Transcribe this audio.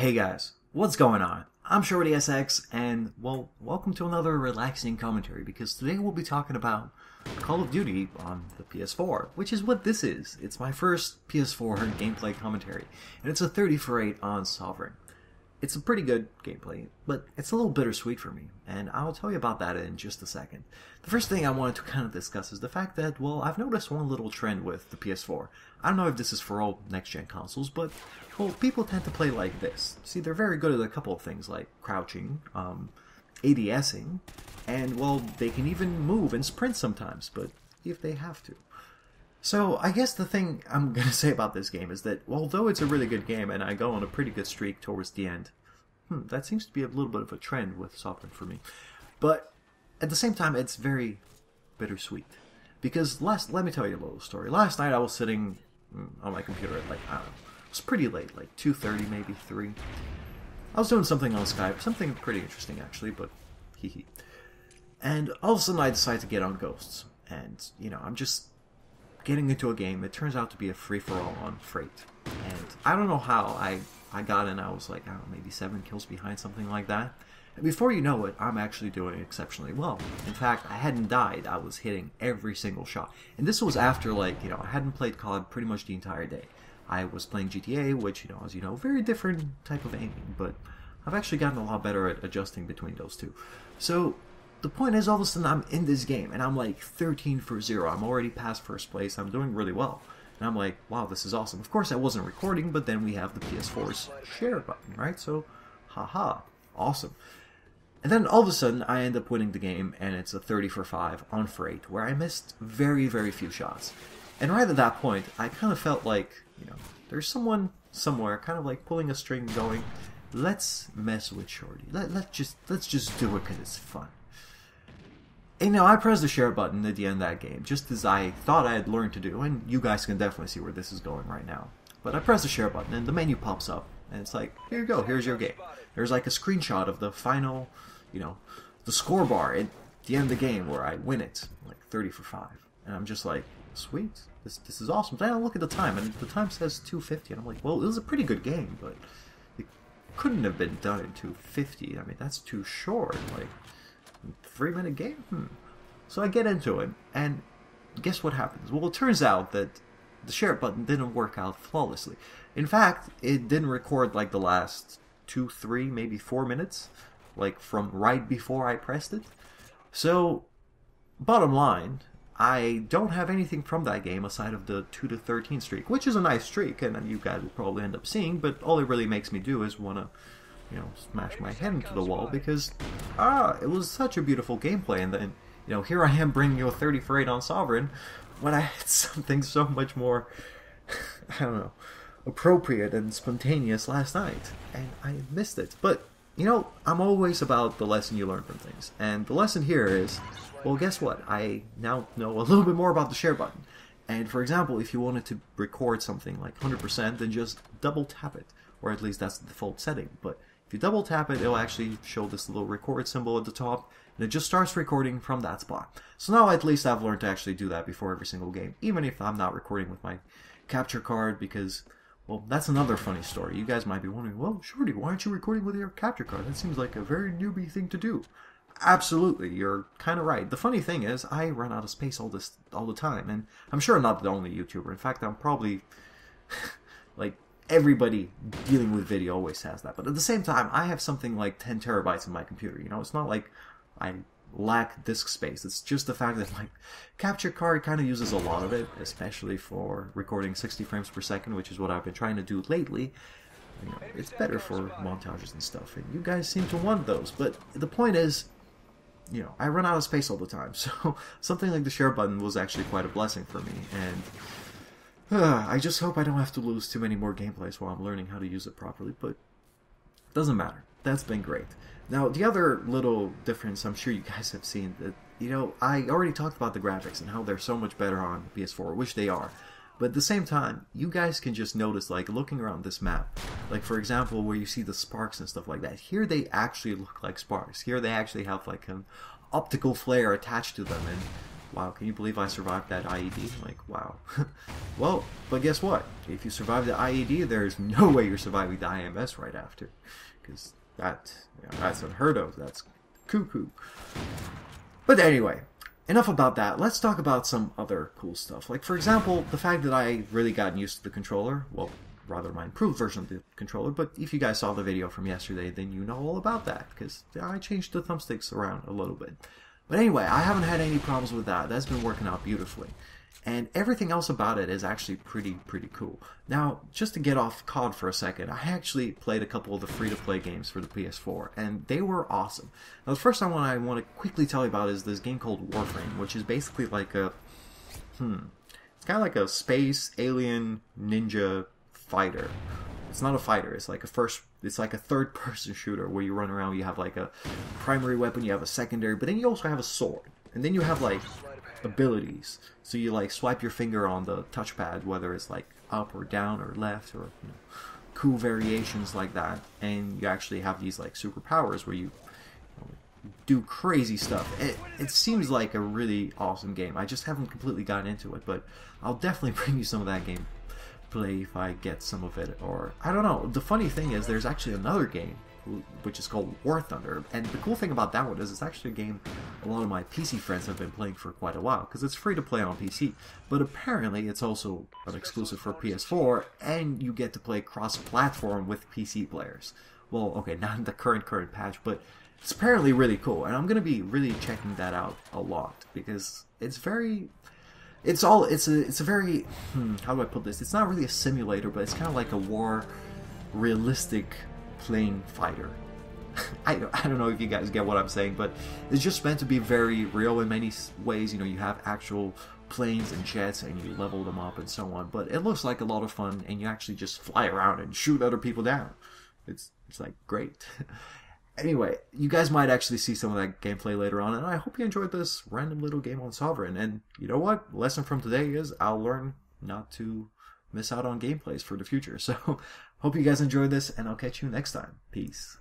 Hey guys, what's going on? I'm Shorty SX, and well, welcome to another relaxing commentary, because today we'll be talking about Call of Duty on the PS4, which is what this is. It's my first PS4 gameplay commentary, and it's a 30 for 8 on Sovereign. It's a pretty good gameplay, but it's a little bittersweet for me, and I'll tell you about that in just a second. The first thing I wanted to kind of discuss is the fact that, well, I've noticed one little trend with the PS4. I don't know if this is for all next-gen consoles, but, well, people tend to play like this. See, they're very good at a couple of things, like crouching, ADSing, and, well, they can even move and sprint sometimes, but if they have to. So, I guess the thing I'm going to say about this game is that, although it's a really good game and I go on a pretty good streak towards the end, that seems to be a little bit of a trend with Sovereign for me. But, at the same time, it's very bittersweet. Because, let me tell you a little story. Last night I was sitting on my computer at, like, I don't know, it was pretty late, like 2:30, maybe 3. I was doing something on Skype, something pretty interesting actually, but hee. And all of a sudden I decided to get on Ghosts. And, you know, I'm just getting into a game. It turns out to be a free-for-all on Freight. And I don't know how I got in. I was like, I don't know, maybe 7 kills behind, something like that. And before you know it, I'm actually doing exceptionally well. In fact, I hadn't died. I was hitting every single shot. And this was after, like, you know, I hadn't played COD pretty much the entire day. I was playing GTA, which, you know, as you know, very different type of aiming. But I've actually gotten a lot better at adjusting between those two. So the point is, all of a sudden, I'm in this game, and I'm like 13 for 0. I'm already past first place. I'm doing really well. And I'm like, wow, this is awesome. Of course, I wasn't recording, but then we have the PS4's share button, right? So, haha, awesome. And then all of a sudden, I end up winning the game, and it's a 30 for 5 on Freight, where I missed very, very few shots. And right at that point, I kind of felt like, you know, there's someone somewhere kind of like pulling a string going, let's mess with Shorty. Let's just do it because it's fun. And, you know, I pressed the share button at the end of that game, just as I thought I had learned to do, and you guys can definitely see where this is going right now. But I press the share button, and the menu pops up, and it's like, here you go, here's your game. There's like a screenshot of the final, you know, the score bar at the end of the game where I win it, like 30 for 5. And I'm just like, sweet, this is awesome. Then I look at the time, and the time says 2:50, and I'm like, well, it was a pretty good game, but it couldn't have been done in 2:50. I mean, that's too short, like, 3-minute game? So I get into it, and guess what happens? Well, it turns out that the share button didn't work out flawlessly. In fact, it didn't record like the last 2, 3, maybe 4 minutes, like from right before I pressed it. So, bottom line, I don't have anything from that game aside of the 2 to 13 streak, which is a nice streak, and you guys will probably end up seeing, but all it really makes me do is want to, you know, smash my head into the wall, because, it was such a beautiful gameplay, and then, you know, here I am bringing you a 30 for 8 on Sovereign, when I had something so much more, I don't know, appropriate and spontaneous last night, and I missed it. But, you know, I'm always about the lesson you learn from things, and the lesson here is, well, guess what? I now know a little bit more about the share button. And, for example, if you wanted to record something like 100%, then just double tap it, or at least that's the default setting. But if you double tap it, it'll actually show this little record symbol at the top, and it just starts recording from that spot. So now at least I've learned to actually do that before every single game, even if I'm not recording with my capture card, because, well, that's another funny story. You guys might be wondering, well, Shorty, why aren't you recording with your capture card? That seems like a very newbie thing to do. Absolutely, you're kind of right. The funny thing is, I run out of space all the time, and I'm sure I'm not the only YouTuber. In fact, I'm probably, like, everybody dealing with video always has that. But at the same time, I have something like 10 terabytes in my computer. You know, it's not like I lack disk space. It's just the fact that my capture card kind of uses a lot of it, especially for recording 60 frames per second, which is what I've been trying to do lately. You know, it's better for montages and stuff, and you guys seem to want those. But the point is, you know, I run out of space all the time, so something like the share button was actually quite a blessing for me, and I just hope I don't have to lose too many more gameplays while I'm learning how to use it properly, but it doesn't matter. That's been great. Now, the other little difference I'm sure you guys have seen, that, you know, I already talked about the graphics and how they're so much better on PS4, which they are. But at the same time, you guys can just notice, like, looking around this map, like, for example, where you see the sparks and stuff like that, here they actually look like sparks. Here they actually have, like, an optical flare attached to them, and, wow, can you believe I survived that IED? Like, wow. Well, but guess what? If you survive the IED, there's no way you're surviving the IMS right after. Because that's unheard of. That's cuckoo. But anyway, enough about that. Let's talk about some other cool stuff. Like, for example, the fact that I really gotten used to the controller. Well, rather my improved version of the controller. But if you guys saw the video from yesterday, then you know all about that. Because I changed the thumbsticks around a little bit. But anyway, I haven't had any problems with that. That's been working out beautifully. And everything else about it is actually pretty cool. Now, just to get off COD for a second, I actually played a couple of the free-to-play games for the PS4, and they were awesome. Now, the first one I want to quickly tell you about is this game called Warframe, which is basically like a... It's kind of like a space alien ninja fighter. It's not a fighter, it's like a third-person shooter where you run around, you have like a primary weapon, you have a secondary, but then you also have a sword. And then you have like abilities. So you like swipe your finger on the touchpad, whether it's like up or down or left, or cool variations like that. And you actually have these like superpowers where you do crazy stuff. It seems like a really awesome game. I just haven't completely gotten into it, but I'll definitely bring you some of that game play if I get some of it, or I don't know. The funny thing is there's actually another game which is called War Thunder, and the cool thing about that one is it's actually a game a lot of my PC friends have been playing for quite a while, because it's free to play on PC, but apparently it's also an exclusive for PS4, and you get to play cross-platform with PC players. Well, okay, not in the current patch, but it's apparently really cool, and I'm going to be really checking that out a lot, because it's very... It's a very... how do I put this? It's not really a simulator, but it's kind of like a war realistic plane fighter. I don't know if you guys get what I'm saying, but it's just meant to be very real in many ways. You know, you have actual planes and jets and you level them up and so on, but it looks like a lot of fun, and you actually just fly around and shoot other people down. It's like great. Anyway, you guys might actually see some of that gameplay later on, and I hope you enjoyed this random little game on Sovereign. And you know what? Lesson from today is I'll learn not to miss out on gameplays for the future. So, hope you guys enjoyed this, and I'll catch you next time. Peace.